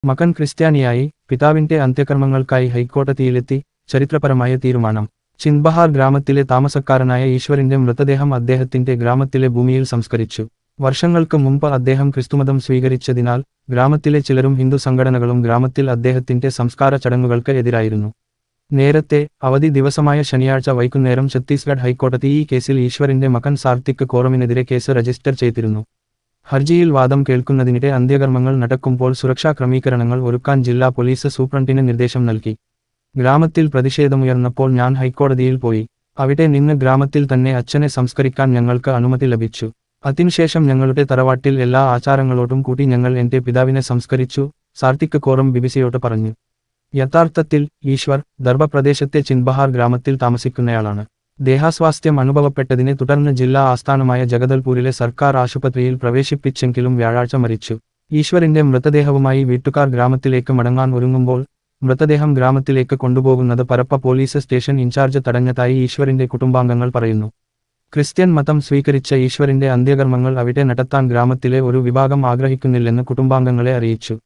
മകൻ ക്രിസ്ത്യാനിയായി പിതാവിന്റെ അന്ത്യകർമ്മങ്ങൾക്കായി ഹൈക്കോടതിയിലെത്തി ചരിത്രപരമായ തീരുമാനം. ചിന്ദ്ബഹാർ ഗ്രാമത്തിലെ താമസക്കാരനായ ഈശ്വറിന്റെ മൃതദേഹം അദ്ദേഹത്തിന്റെ ഗ്രാമത്തിലെ ഭൂമിയിൽ സംസ്കരിച്ചു. വർഷങ്ങൾക്ക് മുമ്പ് അദ്ദേഹം ക്രിസ്തുമതം സ്വീകരിച്ചതിനാൽ ഗ്രാമത്തിലെ ചിലരും ഹിന്ദു സംഘടനകളും ഗ്രാമത്തിൽ അദ്ദേഹത്തിന്റെ സംസ്കാര ചടങ്ങുകൾക്ക് എതിരായിരുന്നു. നേരത്തെ അവധി ദിവസമായ ശനിയാഴ്ച വൈകുന്നേരം ഛത്തീസ്ഗഡ് ഹൈക്കോടതി ഈ കേസിൽ ഈശ്വറിന്റെ മകൻ സാർത്തിക് കോറമിനെതിരെ കേസ് രജിസ്റ്റർ ചെയ്തിരുന്നു. ഹർജിയിൽ വാദം കേൾക്കുന്നതിനിടെ അന്ത്യകർമ്മങ്ങൾ നടക്കുമ്പോൾ സുരക്ഷാ ക്രമീകരണങ്ങൾ ഒരുക്കാൻ ജില്ലാ പോലീസ് സൂപ്രണ്ടിന് നിർദ്ദേശം നൽകി. ഗ്രാമത്തിൽ പ്രതിഷേധമുയർന്നപ്പോൾ ഞാൻ ഹൈക്കോടതിയിൽ പോയി. അവിടെ നിന്ന് ഗ്രാമത്തിൽ തന്നെ അച്ഛനെ സംസ്കരിക്കാൻ ഞങ്ങൾക്ക് അനുമതി ലഭിച്ചു. അതിനുശേഷം ഞങ്ങളുടെ തറവാട്ടിൽ എല്ലാ ആചാരങ്ങളോടും കൂടി ഞങ്ങൾ എന്റെ പിതാവിനെ സംസ്കരിച്ചു, സാർത്തിക് കോറം ബിബിസിയോട് പറഞ്ഞു. യഥാർത്ഥത്തിൽ ഈശ്വർ ദർബ പ്രദേശത്തെ ചിന്ദ്ബഹാർ ഗ്രാമത്തിൽ താമസിക്കുന്നയാളാണ്. ദേഹാസ്വാസ്ഥ്യം അനുഭവപ്പെട്ടതിനെ തുടർന്ന് ജില്ലാ ആസ്ഥാനമായ ജഗദൽപൂരിലെ സർക്കാർ ആശുപത്രിയിൽ പ്രവേശിപ്പിച്ചെങ്കിലും വ്യാഴാഴ്ച മരിച്ചു. ഈശ്വറിന്റെ മൃതദേഹവുമായി വീട്ടുകാർ ഗ്രാമത്തിലേക്ക് മടങ്ങാൻ ഒരുങ്ങുമ്പോൾ മൃതദേഹം ഗ്രാമത്തിലേക്ക് കൊണ്ടുപോകുന്നത് പരപ്പ പോലീസ് സ്റ്റേഷൻ ഇൻചാർജ് തടഞ്ഞതായി ഈശ്വറിന്റെ കുടുംബാംഗങ്ങൾ പറയുന്നു. ക്രിസ്ത്യൻ മതം സ്വീകരിച്ച ഈശ്വറിന്റെ അന്ത്യകർമ്മങ്ങൾ അവിടെ നടത്താൻ ഗ്രാമത്തിലെ ഒരു വിഭാഗം ആഗ്രഹിക്കുന്നില്ലെന്ന് കുടുംബാംഗങ്ങളെ അറിയിച്ചു.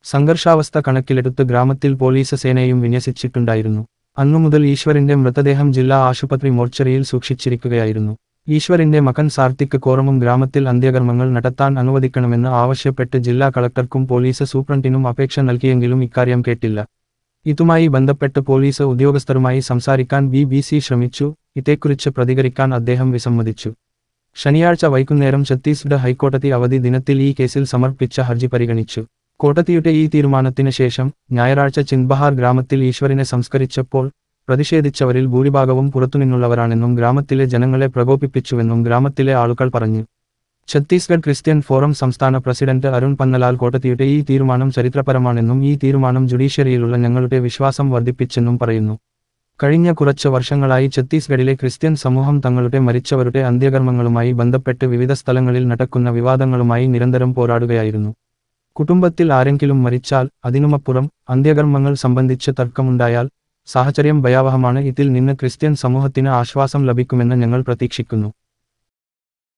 സംഘർഷാവസ്ഥ കണക്കിലെടുത്ത് ഗ്രാമത്തിൽ പോലീസ് സേനയും വിന്യസിച്ചിട്ടുണ്ടായിരുന്നു. അന്നുമുതൽ ഈശ്വറിന്റെ മൃതദേഹം ജില്ലാ ആശുപത്രി മോർച്ചറിയിൽ സൂക്ഷിച്ചിരിക്കുകയായിരുന്നു. ഈശ്വറിന്റെ മകൻ സാർത്തിക് കോറമും ഗ്രാമത്തിൽ അന്ത്യകർമ്മങ്ങൾ നടത്താൻ അനുവദിക്കണമെന്ന് ആവശ്യപ്പെട്ട് ജില്ലാ കളക്ടർക്കും പോലീസ് സൂപ്രണ്ടിനും അപേക്ഷ നൽകിയെങ്കിലും ഇക്കാര്യം കേട്ടില്ല. ഇതുമായി ബന്ധപ്പെട്ട് പോലീസ് ഉദ്യോഗസ്ഥരുമായി സംസാരിക്കാൻ BBC ശ്രമിച്ചു. ഇതേക്കുറിച്ച് പ്രതികരിക്കാൻ അദ്ദേഹം വിസമ്മതിച്ചു. ശനിയാഴ്ച വൈകുന്നേരം ഛത്തീസ്ഗഡ് ഹൈക്കോടതി അവധി ദിനത്തിൽ ഈ കേസിൽ സമർപ്പിച്ച ഹർജി പരിഗണിച്ചു. കോടതിയുടെ ഈ തീരുമാനത്തിന് ശേഷം ഞായറാഴ്ച ചിന്ദ്ബഹാർ ഗ്രാമത്തിൽ ഈശ്വറിനെ സംസ്കരിച്ചപ്പോൾ പ്രതിഷേധിച്ചവരിൽ ഭൂരിഭാഗവും പുറത്തുനിന്നുള്ളവരാണെന്നും ഗ്രാമത്തിലെ ജനങ്ങളെ പ്രകോപിപ്പിച്ചുവെന്നും ഗ്രാമത്തിലെ ആളുകൾ പറഞ്ഞു. ഛത്തീസ്ഗഡ് ക്രിസ്ത്യൻ ഫോറം സംസ്ഥാന പ്രസിഡന്റ് അരുൺ പന്നലാൽ കോടതിയുടെ ഈ തീരുമാനം ചരിത്രപരമാണെന്നും ഈ തീരുമാനം ജുഡീഷ്യറിയിലുള്ള ഞങ്ങളുടെ വിശ്വാസം വർദ്ധിപ്പിച്ചെന്നും പറയുന്നു. കഴിഞ്ഞ കുറച്ച് വർഷങ്ങളായി ഛത്തീസ്ഗഡിലെ ക്രിസ്ത്യൻ സമൂഹം തങ്ങളുടെ മരിച്ചവരുടെ അന്ത്യകർമ്മങ്ങളുമായി ബന്ധപ്പെട്ട് വിവിധ സ്ഥലങ്ങളിൽ നടക്കുന്ന വിവാദങ്ങളുമായി നിരന്തരം പോരാടുകയായിരുന്നു. കുടുംബത്തിൽ ആരെങ്കിലും മരിച്ചാൽ അതിനുമപ്പുറം അന്ത്യകർമ്മങ്ങൾ സംബന്ധിച്ച് തർക്കമുണ്ടായാൽ സാഹചര്യം ഭയാവഹമാണ്. ഇതിൽ നിന്ന് ക്രിസ്ത്യൻ സമൂഹത്തിന് ആശ്വാസം ലഭിക്കുമെന്ന് ഞങ്ങൾ പ്രതീക്ഷിക്കുന്നു.